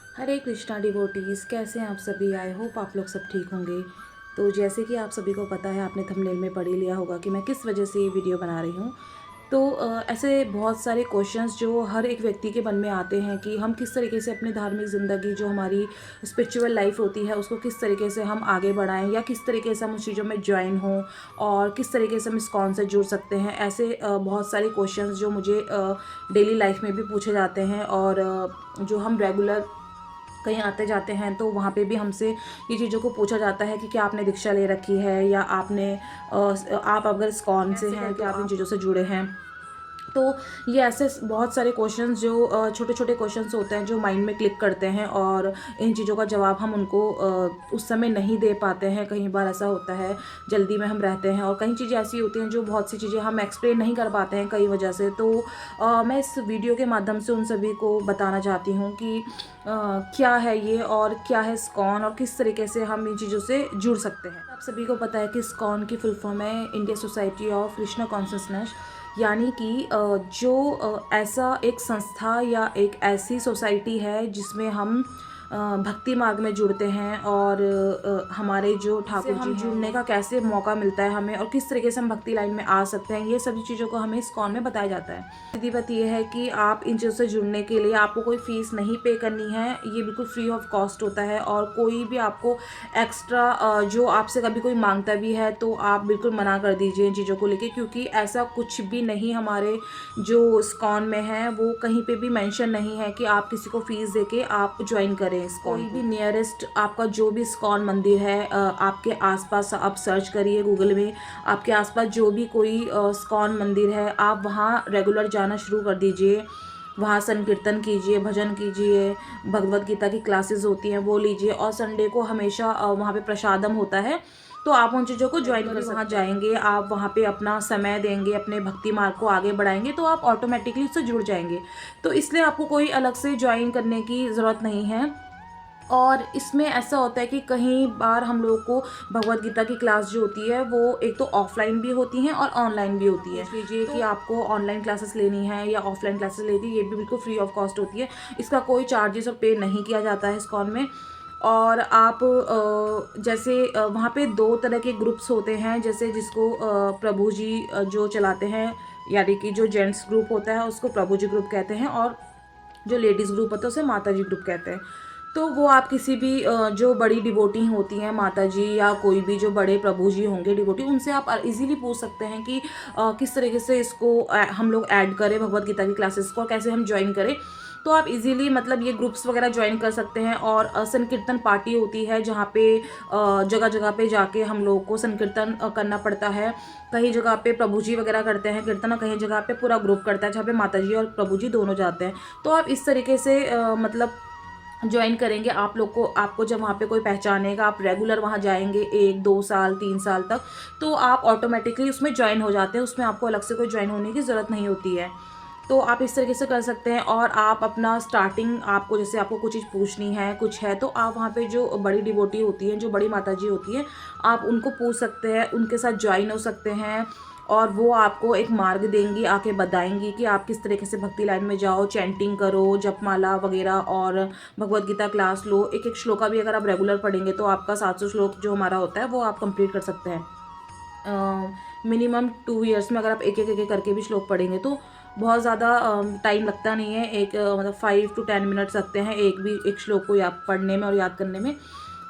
हरे Krishna devotees, कैसे हैं आप सभी। आई होप आप लोग सब ठीक होंगे। तो जैसे कि आप सभी को पता है, आपने थंबनेल में पढ़ ही लिया होगा कि मैं किस वजह से ये वीडियो बना रही हूँ। तो ऐसे बहुत सारे क्वेश्चंस जो हर एक व्यक्ति के मन में आते हैं कि हम किस तरीके से अपनी धार्मिक ज़िंदगी, जो हमारी स्पिरिचुअल लाइफ होती है, उसको किस तरीके से हम आगे बढ़ाएं, या किस तरीके से हम उस चीज़ों में ज्वाइन हों, और किस तरीके से हम इस्कॉन से जुड़ सकते हैं। ऐसे बहुत सारे क्वेश्चंस जो मुझे डेली लाइफ में भी पूछे जाते हैं, और जो हम रेगुलर कहीं आते जाते हैं तो वहाँ पे भी हमसे ये चीज़ों को पूछा जाता है कि क्या आपने दीक्षा ले रखी है, या आपने आप अगर इस्कॉन से हैं तो आप इन चीज़ों से जुड़े हैं। तो ये ऐसे बहुत सारे क्वेश्चंस जो छोटे छोटे क्वेश्चंस होते हैं जो माइंड में क्लिक करते हैं, और इन चीज़ों का जवाब हम उनको उस समय नहीं दे पाते हैं। कई बार ऐसा होता है, जल्दी में हम रहते हैं, और कई चीज़ें ऐसी होती हैं जो बहुत सी चीज़ें हम एक्सप्लेन नहीं कर पाते हैं कई वजह से। तो मैं इस वीडियो के माध्यम से उन सभी को बताना चाहती हूँ कि क्या है ये, और क्या है इस्कॉन, और किस तरीके से हम इन चीज़ों से जुड़ सकते हैं। आप सभी को पता है कि इस्कॉन की फुल फॉर्म है India society of Krishna consciousness, यानी कि जो ऐसा एक संस्था या एक ऐसी सोसाइटी है जिसमें हम भक्ति मार्ग में जुड़ते हैं, और हमारे जो ठाकुर जी हैं, जुड़ने का कैसे मौका मिलता है हमें, और किस तरीके से हम भक्ति लाइन में आ सकते हैं, ये सभी चीज़ों को हमें इस्कॉन में बताया जाता है। सीधी बात ये है कि आप इन चीज़ों से जुड़ने के लिए आपको कोई फ़ीस नहीं पे करनी है। ये बिल्कुल फ्री ऑफ कॉस्ट होता है, और कोई भी आपको एक्स्ट्रा जो आपसे कभी कोई मांगता भी है तो आप बिल्कुल मना कर दीजिए इन चीज़ों को लेके, क्योंकि ऐसा कुछ भी नहीं हमारे जो इस्कॉन में है, वो कहीं पे भी मेंशन नहीं है कि आप किसी को फ़ीस देके आप ज्वाइन करें इस्कॉन। कोई भी नियरेस्ट आपका जो भी इस्कॉन मंदिर है, आपके आसपास आप सर्च करिए गूगल में, आपके आसपास जो भी कोई इस्कॉन मंदिर है, आप वहाँ रेगुलर जाना शुरू कर दीजिए। वहाँ संकीर्तन कीजिए, भजन कीजिए, भगवत गीता की क्लासेस होती हैं वो लीजिए, और संडे को हमेशा वहाँ पे प्रसादम होता है, तो आप उन चीज़ों को ज्वाइन कर सकते हैं। वहाँ जाएंगे, आप वहाँ पे अपना समय देंगे, अपने भक्ति मार्ग को आगे बढ़ाएंगे, तो आप ऑटोमेटिकली उससे जुड़ जाएंगे। तो इसलिए आपको कोई अलग से ज्वाइन करने की ज़रूरत नहीं है। और इसमें ऐसा होता है कि कहीं बार हम लोगों को भगवत गीता की क्लास जो होती है वो एक तो ऑफलाइन भी होती हैं और ऑनलाइन भी होती है। लीजिए कि आपको ऑनलाइन क्लासेस लेनी है या ऑफलाइन क्लासेस लेनी है, ये भी बिल्कुल फ्री ऑफ कॉस्ट होती है। इसका कोई चार्जेस और पे नहीं किया जाता है इस्कॉन में। और आप जैसे वहाँ पे दो तरह के ग्रुप्स होते हैं, जैसे जिसको प्रभु जी जो चलाते हैं, यानी कि जो जेंट्स ग्रुप होता है उसको प्रभु जी ग्रुप कहते हैं, और जो लेडीज़ ग्रुप होता है उसे माता जी ग्रुप कहते हैं। तो वो आप किसी भी जो बड़ी डिवोटी होती हैं माता जी, या कोई भी जो बड़े प्रभु जी होंगे डिवोटी, उनसे आप इजीली पूछ सकते हैं कि किस तरीके से इसको हम लोग ऐड करें भगवत गीता की क्लासेस को, कैसे हम ज्वाइन करें। तो आप इजीली मतलब ये ग्रुप्स वगैरह ज्वाइन कर सकते हैं। और संकीर्तन पार्टी होती है जहाँ पे जगह जगह पे जाके हम लोगों को संकीर्तन करना पड़ता है। कहीं जगह पे प्रभु जी वगैरह करते हैं कीर्तन, और कहीं जगह पे पूरा ग्रुप करता है जहाँ पे माता जी और प्रभु जी दोनों जाते हैं। तो आप इस तरीके से मतलब ज्वाइन करेंगे। आप लोग को, आपको जब वहाँ पे कोई पहचानेगा, आप रेगुलर वहाँ जाएंगे 1 2 साल 3 साल तक, तो आप ऑटोमेटिकली उसमें ज्वाइन हो जाते हैं। उसमें आपको अलग से कोई ज्वाइन होने की ज़रूरत नहीं होती है। तो आप इस तरीके से कर सकते हैं। और आप अपना स्टार्टिंग, आपको जैसे आपको कुछ चीज़ पूछनी है, कुछ है, तो आप वहाँ पे जो बड़ी डिवोटी होती हैं, जो बड़ी माता जी होती हैं, आप उनको पूछ सकते हैं, उनके साथ ज्वाइन हो सकते हैं। और वो आपको एक मार्ग देंगी, आके बताएंगी कि आप किस तरीके से भक्ति लाइन में जाओ, चैंटिंग करो, जपमाला वगैरह, और भगवत गीता क्लास लो। एक एक श्लोका भी अगर आप रेगुलर पढ़ेंगे तो आपका 700 श्लोक जो हमारा होता है वो आप कंप्लीट कर सकते हैं। मिनिमम 2 ईयर्स में अगर आप एक एक करके भी श्लोक पढ़ेंगे तो बहुत ज़्यादा टाइम लगता नहीं है। एक मतलब 5 to 10 मिनट्स लगते हैं एक भी एक श्लोक को याद पढ़ने में और याद करने में।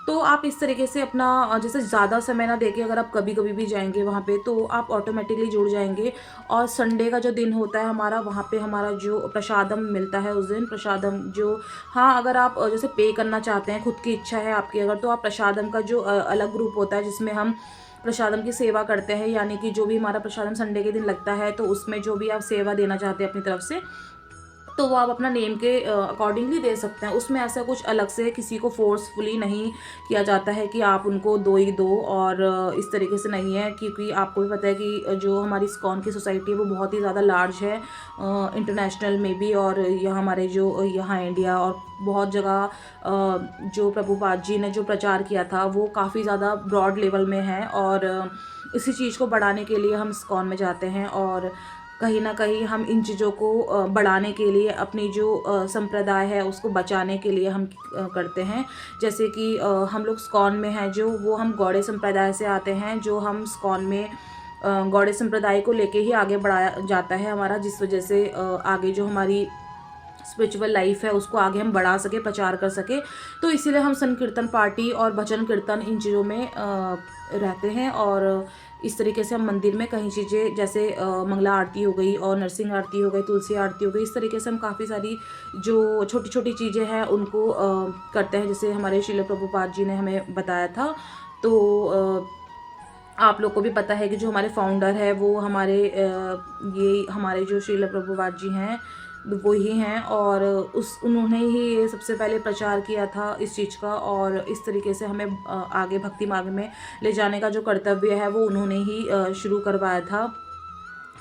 तो आप इस तरीके से अपना जैसे ज़्यादा समय ना देके अगर आप कभी कभी भी जाएंगे वहाँ पे, तो आप ऑटोमेटिकली जुड़ जाएंगे। और संडे का जो दिन होता है हमारा, वहाँ पे हमारा जो प्रसादम मिलता है उस दिन प्रसादम जो, हाँ अगर आप जैसे पे करना चाहते हैं, खुद की इच्छा है आपकी अगर, तो आप प्रसादम का जो अलग ग्रुप होता है जिसमें हम प्रसादम की सेवा करते हैं, यानी कि जो भी हमारा प्रसादम संडे के दिन लगता है, तो उसमें जो भी आप सेवा देना चाहते हैं अपनी तरफ से, तो वो आप अपना नेम के अकॉर्डिंगली दे सकते हैं। उसमें ऐसा कुछ अलग से किसी को फोर्सफुली नहीं किया जाता है कि आप उनको दो ही दो, और इस तरीके से नहीं है। क्योंकि आपको भी पता है कि जो हमारी इस्कॉन की सोसाइटी है वो बहुत ही ज़्यादा लार्ज है, इंटरनेशनल में भी, और यहाँ हमारे जो यहाँ इंडिया और बहुत जगह जो प्रभुपाद जी ने जो प्रचार किया था वो काफ़ी ज़्यादा ब्रॉड लेवल में है। और इसी चीज़ को बढ़ाने के लिए हम इस्कॉन में जाते हैं। और कहीं ना कहीं हम इन चीज़ों को बढ़ाने के लिए, अपनी जो संप्रदाय है उसको बचाने के लिए हम करते हैं। जैसे कि हम लोग स्कॉन में हैं जो, वो हम गौड़े संप्रदाय से आते हैं, जो हम स्कॉन में गौड़े संप्रदाय को लेके ही आगे बढ़ाया जाता है हमारा, जिस वजह से आगे जो हमारी स्पिरिचुअल लाइफ है उसको आगे हम बढ़ा सके, प्रचार कर सके। तो इसीलिए हम संकीर्तन पार्टी और भजन कीर्तन इन चीज़ों में रहते हैं। और इस तरीके से हम मंदिर में कई चीज़ें, जैसे मंगला आरती हो गई और नरसिंह आरती हो गई, तुलसी आरती हो गई, इस तरीके से हम काफ़ी सारी जो छोटी छोटी चीज़ें हैं उनको करते हैं, जैसे हमारे श्रील प्रभुपाद जी ने हमें बताया था। तो आप लोग को भी पता है कि जो हमारे फाउंडर है वो हमारे ये हमारे जो श्रील प्रभुपाद जी हैं वो ही हैं, और उन्होंने ही ये सबसे पहले प्रचार किया था इस चीज़ का। और इस तरीके से हमें आगे भक्ति मार्ग में ले जाने का जो कर्तव्य है वो उन्होंने ही शुरू करवाया था।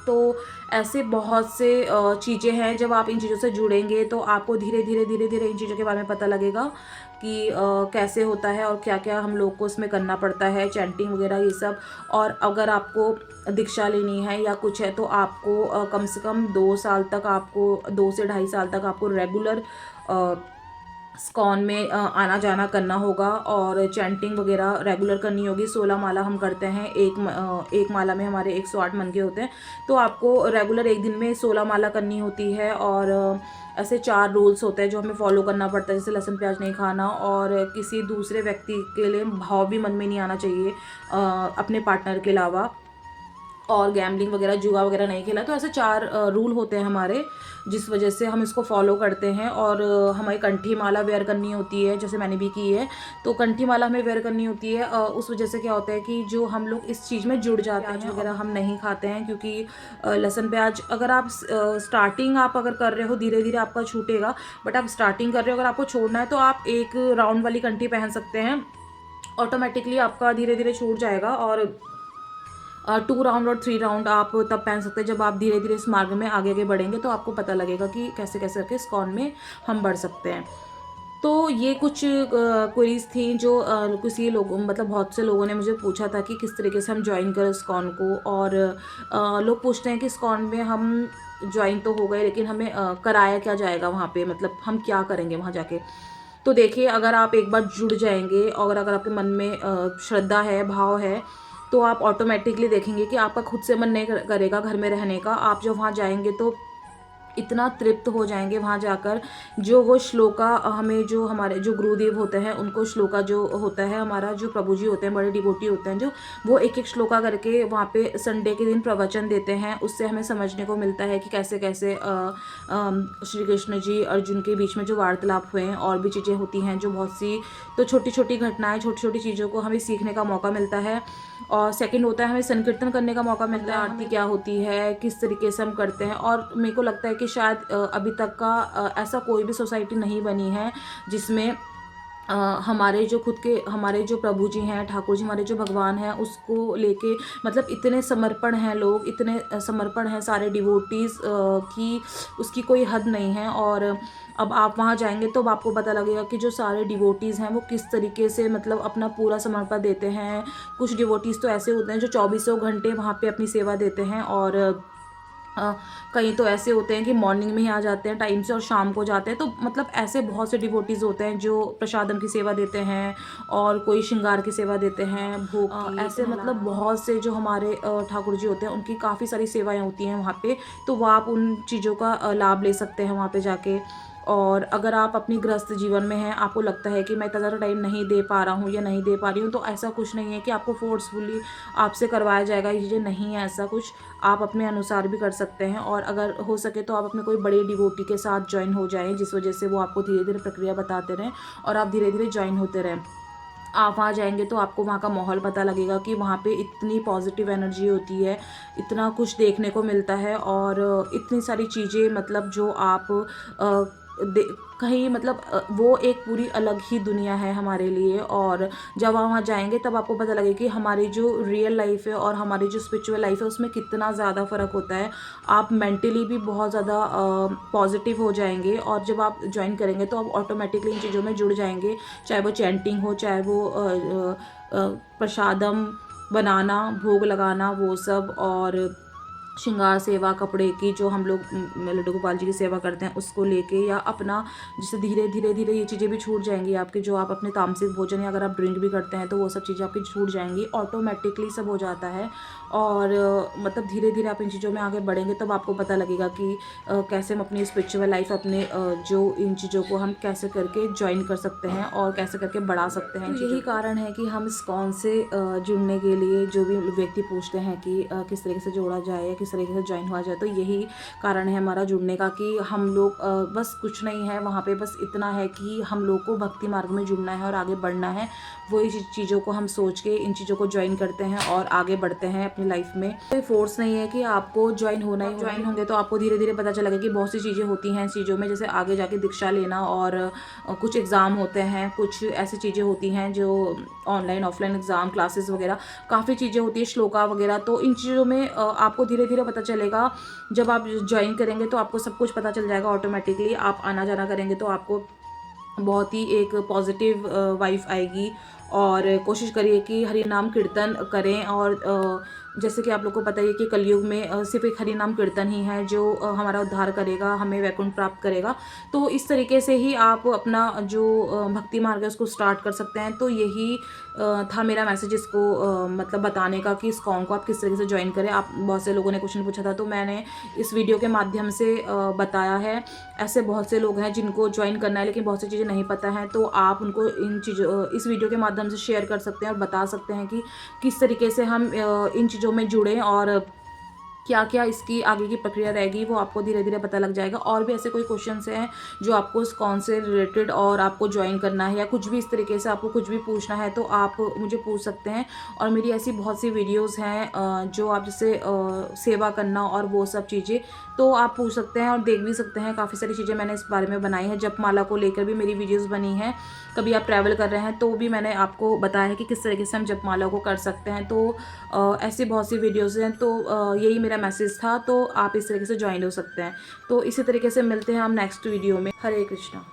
तो ऐसे बहुत से चीज़ें हैं, जब आप इन चीज़ों से जुड़ेंगे तो आपको धीरे धीरे धीरे धीरे इन चीज़ों के बारे में पता लगेगा कि कैसे होता है और क्या क्या हम लोग को इसमें करना पड़ता है, चैंटिंग वगैरह ये सब। और अगर आपको दीक्षा लेनी है या कुछ है तो आपको कम से कम 2 साल तक, आपको 2 से 2.5 साल तक आपको रेगुलर स्कॉन में आना जाना करना होगा, और चैंटिंग वगैरह रेगुलर करनी होगी। 16 माला हम करते हैं, एक माला में हमारे 108 मन के होते हैं, तो आपको रेगुलर एक दिन में 16 माला करनी होती है। और ऐसे 4 रूल्स होते हैं जो हमें फॉलो करना पड़ता है, जैसे लहसुन प्याज नहीं खाना, और किसी दूसरे व्यक्ति के लिए भाव भी मन में नहीं आना चाहिए अपने पार्टनर के अलावा, और गैम्बलिंग वगैरह, जुआ वगैरह नहीं खेला। तो ऐसे 4 रूल होते हैं हमारे, जिस वजह से हम इसको फॉलो करते हैं। और हमें कंठी माला वेयर करनी होती है, जैसे मैंने भी की है, तो कंठी माला हमें वेयर करनी होती है। उस वजह से क्या होता है कि जो हम लोग इस चीज़ में जुड़ जाते हैं, वगैरह हम नहीं खाते हैं, क्योंकि लहसुन प्याज अगर आप स्टार्टिंग आप अगर कर रहे हो, धीरे धीरे आपका छूटेगा, बट आप स्टार्टिंग कर रहे हो, अगर आपको छोड़ना है तो आप एक राउंड वाली कंठी पहन सकते हैं, ऑटोमेटिकली आपका धीरे धीरे छूट जाएगा। और 2 राउंड और 3 राउंड आप तब पहन सकते हैं जब आप धीरे धीरे इस मार्ग में आगे आगे बढ़ेंगे, तो आपको पता लगेगा कि कैसे कैसे करके स्कॉन में हम बढ़ सकते हैं। तो ये कुछ क्वेरीज थी जो किसी लोगों, मतलब बहुत से लोगों ने मुझे पूछा था कि किस तरीके से हम ज्वाइन करें स्कॉन को। और लोग पूछते हैं कि स्कॉन में हम ज्वाइन तो हो गए, लेकिन हमें कराया क्या जाएगा वहाँ पे, मतलब हम क्या करेंगे वहाँ जाके। तो देखिए, अगर आप एक बार जुड़ जाएंगे और अगर आपके मन में श्रद्धा है, भाव है, तो आप ऑटोमेटिकली देखेंगे कि आपका खुद से मन नहीं करेगा घर में रहने का। आप जो वहाँ जाएंगे तो इतना तृप्त हो जाएंगे वहाँ जाकर। जो वो श्लोका हमें, जो हमारे जो गुरुदेव होते हैं उनको श्लोका जो होता है, हमारा जो प्रभु जी होते हैं, बड़े डिवोटी होते हैं, जो वो एक एक श्लोका करके वहाँ पे संडे के दिन प्रवचन देते हैं। उससे हमें समझने को मिलता है कि कैसे कैसे श्री कृष्ण जी अर्जुन के बीच में जो वार्तालाप हुए हैं, और भी चीज़ें होती हैं जो बहुत सी, तो छोटी छोटी घटनाएं, छोटी छोटी चीज़ों को हमें सीखने का मौका मिलता है। और सेकंड होता है हमें संकीर्तन करने का मौका मिलता है, आरती क्या होती है, किस तरीके से हम करते हैं। और मेरे को लगता है कि शायद अभी तक का ऐसा कोई भी सोसाइटी नहीं बनी है जिसमें हमारे जो खुद के, हमारे जो प्रभु जी हैं, ठाकुर जी, हमारे जो भगवान हैं, उसको लेके मतलब इतने समर्पण हैं लोग, इतने समर्पण हैं सारे डिवोटीज़ की उसकी कोई हद नहीं है। और अब आप वहाँ जाएंगे तो अब आपको पता लगेगा कि जो सारे डिवोटीज़ हैं वो किस तरीके से मतलब अपना पूरा समर्पण देते हैं। कुछ डिवोटीज़ तो ऐसे होते हैं जो 24 घंटे वहाँ पे अपनी सेवा देते हैं, और कहीं तो ऐसे होते हैं कि मॉर्निंग में ही आ जाते हैं टाइम से और शाम को जाते हैं। तो मतलब ऐसे बहुत से डिवोटीज़ होते हैं जो प्रसादम की सेवा देते हैं, और कोई श्रृंगार की सेवा देते हैं, भोग की, ऐसे मतलब बहुत से जो हमारे ठाकुर जी होते हैं उनकी काफ़ी सारी सेवाएं होती हैं वहाँ पे। तो वो आप उन चीज़ों का लाभ ले सकते हैं वहाँ पे जाके। और अगर आप अपनी गृहस्थ जीवन में हैं, आपको लगता है कि मैं इतना ज़्यादा टाइम नहीं दे पा रहा हूँ या नहीं दे पा रही हूँ, तो ऐसा कुछ नहीं है कि आपको फोर्सफुली आपसे करवाया जाएगा, ये चीज़ें नहीं है ऐसा कुछ। आप अपने अनुसार भी कर सकते हैं। और अगर हो सके तो आप अपने कोई बड़े डिवोटी के साथ ज्वाइन हो जाएं, जिस वजह से वो आपको धीरे धीरे प्रक्रिया बताते रहें और आप धीरे धीरे ज्वाइन होते रहें। आप वहाँ जाएंगे तो आपको वहाँ का माहौल पता लगेगा कि वहाँ पे इतनी पॉजिटिव एनर्जी होती है, इतना कुछ देखने को मिलता है, और इतनी सारी चीज़ें मतलब जो आप कहीं मतलब वो एक पूरी अलग ही दुनिया है हमारे लिए। और जब आप वहाँ जाएंगे तब आपको पता लगेगा कि हमारी जो रियल लाइफ है और हमारी जो स्पिरिचुअल लाइफ है उसमें कितना ज़्यादा फ़र्क होता है। आप मेंटली भी बहुत ज़्यादा पॉजिटिव हो जाएंगे, और जब आप ज्वाइन करेंगे तो आप ऑटोमेटिकली इन चीज़ों में जुड़ जाएंगे, चाहे वो चैंटिंग हो, चाहे वो प्रसादम बनाना, भोग लगाना, वो सब, और श्रृंगार सेवा, कपड़े की जो हम लोग लड्डू गोपाल जी की सेवा करते हैं उसको लेके, या अपना जिससे धीरे धीरे धीरे ये चीज़ें भी छूट जाएंगी आपके, जो आप अपने तामसिक भोजन या अगर आप ड्रिंक भी करते हैं तो वो सब चीज़ें आपकी छूट जाएंगी, ऑटोमेटिकली सब हो जाता है। और मतलब धीरे धीरे आप इन चीज़ों में आगे बढ़ेंगे तब आपको पता लगेगा कि कैसे हम अपनी स्पिरिचुअल लाइफ अपने जो इन चीज़ों को हम कैसे करके ज्वाइन कर सकते हैं और कैसे करके बढ़ा सकते हैं। तो यही कारण है कि हम इस्कॉन से जुड़ने के लिए जो भी व्यक्ति पूछते हैं कि किस तरीके से जोड़ा जाए या किस तरीके से ज्वाइन हुआ जाए, तो यही कारण है हमारा जुड़ने का कि हम लोग बस कुछ नहीं है वहाँ पे, बस इतना है कि हम लोग को भक्ति मार्ग में जुड़ना है और आगे बढ़ना है। वही चीज़ों को हम सोच के इन चीज़ों को ज्वाइन करते हैं और आगे बढ़ते हैं अपनी लाइफ में। कोई फोर्स नहीं है कि आपको ज्वाइन होना ही, ज्वाइन होंगे तो आपको धीरे धीरे पता चलेगा कि बहुत सी चीज़ें होती हैं इस चीज़ों में, जैसे आगे जाके दीक्षा लेना और कुछ एग्ज़ाम होते हैं, कुछ ऐसी चीज़ें होती हैं जो ऑनलाइन ऑफलाइन एग्ज़ाम क्लासेस वगैरह काफ़ी चीज़ें होती है, श्लोका वगैरह। तो इन चीज़ों में आपको धीरे धीरे पता चलेगा। जब आप ज्वाइन करेंगे तो आपको सब कुछ पता चल जाएगा ऑटोमेटिकली। आप आना जाना करेंगे तो आपको बहुत ही एक पॉजिटिव वाइब आएगी। और कोशिश करिए कि हरि नाम कीर्तन करें। और जैसे कि आप लोग को पता है कि कलयुग में सिर्फ एक हरि नाम कीर्तन ही है जो हमारा उद्धार करेगा, हमें वैकुंठ प्राप्त करेगा। तो इस तरीके से ही आप अपना जो भक्ति मार्ग है उसको स्टार्ट कर सकते हैं। तो यही था मेरा मैसेज इसको मतलब बताने का कि इस्कॉन को आप किस तरीके से ज्वाइन करें। आप बहुत से लोगों ने क्वेश्चन पूछा था तो मैंने इस वीडियो के माध्यम से बताया है। ऐसे बहुत से लोग हैं जिनको ज्वाइन करना है लेकिन बहुत सी चीज़ें नहीं पता हैं, तो आप उनको इन चीज़ों इस वीडियो के माध्यम से शेयर कर सकते हैं और बता सकते हैं कि किस तरीके से हम इन चीज़ों में जुड़ें और क्या क्या इसकी आगे की प्रक्रिया रहेगी वो आपको धीरे धीरे पता लग जाएगा। और भी ऐसे कोई क्वेश्चंस हैं जो आपको इस्कॉन से रिलेटेड और आपको ज्वाइन करना है या कुछ भी इस तरीके से आपको कुछ भी पूछना है तो आप मुझे पूछ सकते हैं। और मेरी ऐसी बहुत सी वीडियोस हैं जो आप जैसे सेवा करना और वो सब चीज़ें तो आप पूछ सकते हैं और देख भी सकते हैं। काफ़ी सारी चीज़ें मैंने इस बारे में बनाई हैं, जपमाला को लेकर भी मेरी वीडियोस बनी हैं। कभी आप ट्रैवल कर रहे हैं तो भी मैंने आपको बताया है कि किस तरीके से हम जपमाला को कर सकते हैं। तो ऐसी बहुत सी वीडियोज़ हैं। तो यही मेरा मैसेज था, तो आप इस तरीके से ज्वाइन हो सकते हैं। तो इसी तरीके से मिलते हैं हम नेक्स्ट वीडियो में। हरे कृष्णा।